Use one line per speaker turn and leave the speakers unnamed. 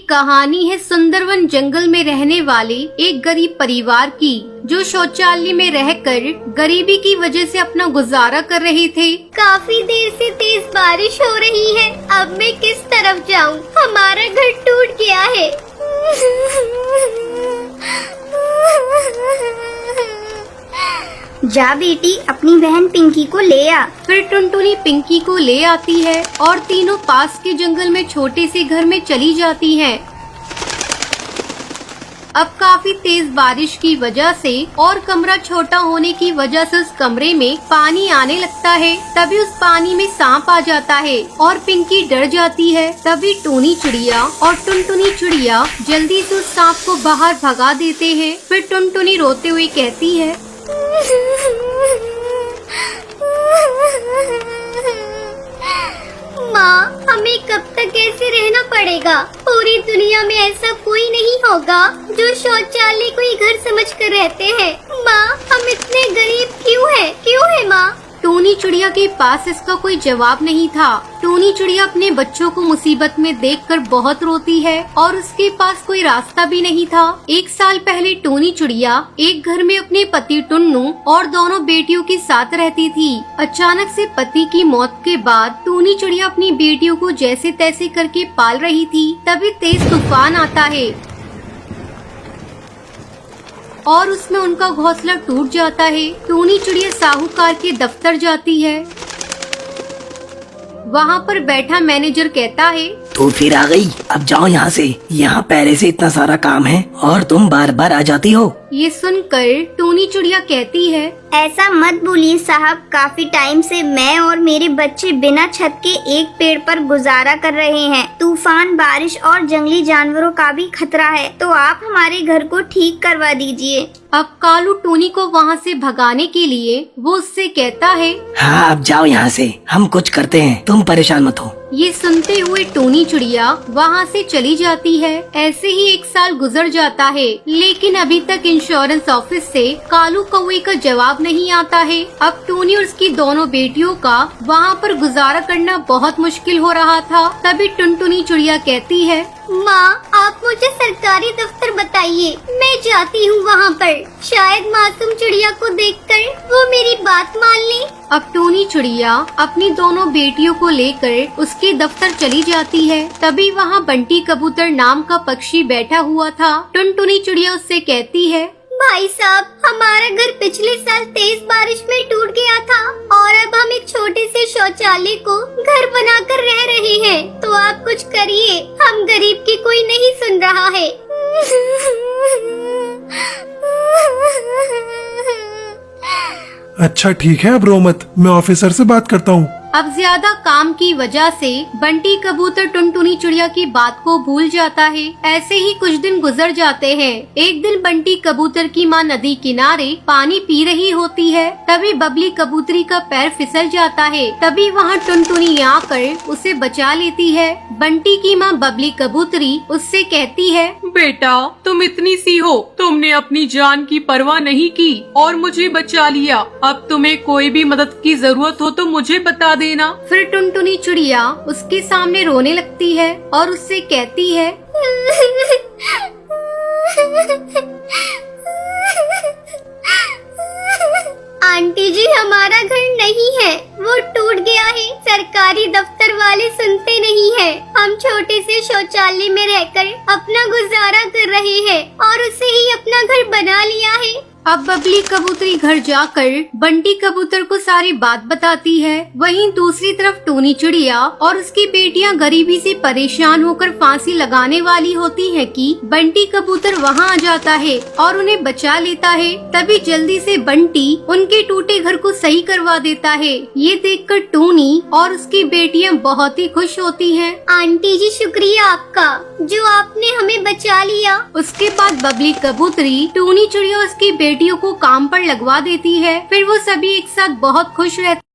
कहानी है सुंदरवन जंगल में रहने वाले एक गरीब परिवार की, जो शौचालय में रहकर गरीबी की वजह से अपना गुजारा कर रहे थे।
काफी देर से तेज बारिश हो रही है, अब मैं किस तरफ जाऊं? हमारा घर टूट गया है। जा बेटी, अपनी बहन पिंकी को ले आ।
फिर टुनटुनी पिंकी को ले आती है और तीनों पास के जंगल में छोटे से घर में चली जाती हैं। अब काफी तेज बारिश की वजह से और कमरा छोटा होने की वजह से उस कमरे में पानी आने लगता है। तभी उस पानी में सांप आ जाता है और पिंकी डर जाती है। तभी टूनी चिड़िया और टुनटुनी चिड़िया जल्दी से उस सांप को बाहर भगा देते हैं। फिर टुनटुनी रोते हुए कहती है,
माँ, हमें कब तक ऐसे रहना पड़ेगा? पूरी दुनिया में ऐसा कोई नहीं होगा जो शौचालय को ही घर समझकर रहते हैं। माँ, हम इतने गरीब क्यों है माँ?
टूनी चिड़िया के पास इसका कोई जवाब नहीं था। टूनी चिड़िया अपने बच्चों को मुसीबत में देखकर बहुत रोती है और उसके पास कोई रास्ता भी नहीं था। एक साल पहले टूनी चिड़िया एक घर में अपने पति टुन्नू और दोनों बेटियों के साथ रहती थी। अचानक से पति की मौत के बाद टूनी चिड़िया अपनी बेटियों को जैसे तैसे करके पाल रही थी। तभी तेज तूफान आता है और उसमें उनका घोंसला टूट जाता है। टूनी चिड़िया साहूकार के दफ्तर जाती है। वहाँ पर बैठा मैनेजर कहता है,
तो फिर आ गई, अब जाओ यहाँ से। यहाँ पहले से इतना सारा काम है और तुम बार बार आ जाती हो।
ये सुनकर टूनी चिड़िया कहती है,
ऐसा मत बोलिए साहब, काफी टाइम से मैं और मेरे बच्चे बिना छत के एक पेड़ पर गुजारा कर रहे हैं। तूफान, बारिश और जंगली जानवरों का भी खतरा है, तो आप हमारे घर को ठीक करवा दीजिए।
अब कालू टूनी को वहाँ से भगाने के लिए वो उससे कहता है,
हाँ अब जाओ यहाँ से, हम कुछ करते हैं, तुम परेशान मत हो।
ये सुनते हुए टूनी चिड़िया वहाँ से चली जाती है। ऐसे ही एक साल गुजर जाता है, लेकिन अभी तक इंश्योरेंस ऑफिस से कालू कौवे का जवाब नहीं आता है। अब टूनी और उसकी दोनों बेटियों का वहाँ पर गुजारा करना बहुत मुश्किल हो रहा था। तभी टुनटुनी चिड़िया कहती है,
माँ, आप मुझे सरकारी दफ्तर बताइए, मैं जाती हूँ वहाँ पर। शायद मासूम चिड़िया को देखकर वो मेरी बात मान ले।
अब टूनी चिड़िया अपनी दोनों बेटियों को लेकर उसके दफ्तर चली जाती है। तभी वहाँ बंटी कबूतर नाम का पक्षी बैठा हुआ था। टुनटुनी चिड़िया उससे कहती है,
भाई साहब, हमारा घर पिछले साल तेज बारिश में टूट गया था और अब हम एक छोटे से शौचालय को घर बनाकर रह रहे हैं, तो आप कुछ करिए, हम गरीब की कोई नहीं सुन रहा है।
अच्छा ठीक है, अब रो मत, मैं ऑफिसर से बात करता हूँ।
अब ज्यादा काम की वजह से बंटी कबूतर टुनटुनी चिड़िया की बात को भूल जाता है। ऐसे ही कुछ दिन गुजर जाते हैं। एक दिन बंटी कबूतर की माँ नदी किनारे पानी पी रही होती है। तभी बबली कबूतरी का पैर फिसल जाता है। तभी वहाँ टुनटुनी आकर उसे बचा लेती है। बंटी की माँ बबली कबूतरी उससे कहती है,
बेटा, तुम इतनी सी हो, तुमने अपनी जान की परवाह नहीं की और मुझे बचा लिया। अब तुम्हें कोई भी मदद की जरूरत हो तो मुझे बता देना।
फिर टुनटुनी चिड़िया उसके सामने रोने लगती है और उससे कहती है,
आंटी जी, हमारा घर नहीं है, वो टूट गया है। सरकारी दफ्तर वाले सुनते नहीं है। हम छोटे से शौचालय में रहकर अपना गुजारा कर रहे हैं और उसे ही अपना घर बना लिया है।
अब बबली कबूतरी घर जाकर बंटी कबूतर को सारी बात बताती है। वहीं दूसरी तरफ टूनी चिड़िया और उसकी बेटियां गरीबी से परेशान होकर फांसी लगाने वाली होती हैं कि बंटी कबूतर वहां आ जाता है और उन्हें बचा लेता है। तभी जल्दी से बंटी उनके टूटे घर को सही करवा देता है। ये देखकर टूनी और उसकी बेटियां बहुत ही खुश होती हैं।
आंटी जी, शुक्रिया आपका, जो आपने हमें बचा लिया।
उसके बाद बबली कबूतरी टूनी चिड़िया और उसकी बेटियों को काम पर लगवा देती है। फिर वो सभी एक साथ बहुत खुश रहते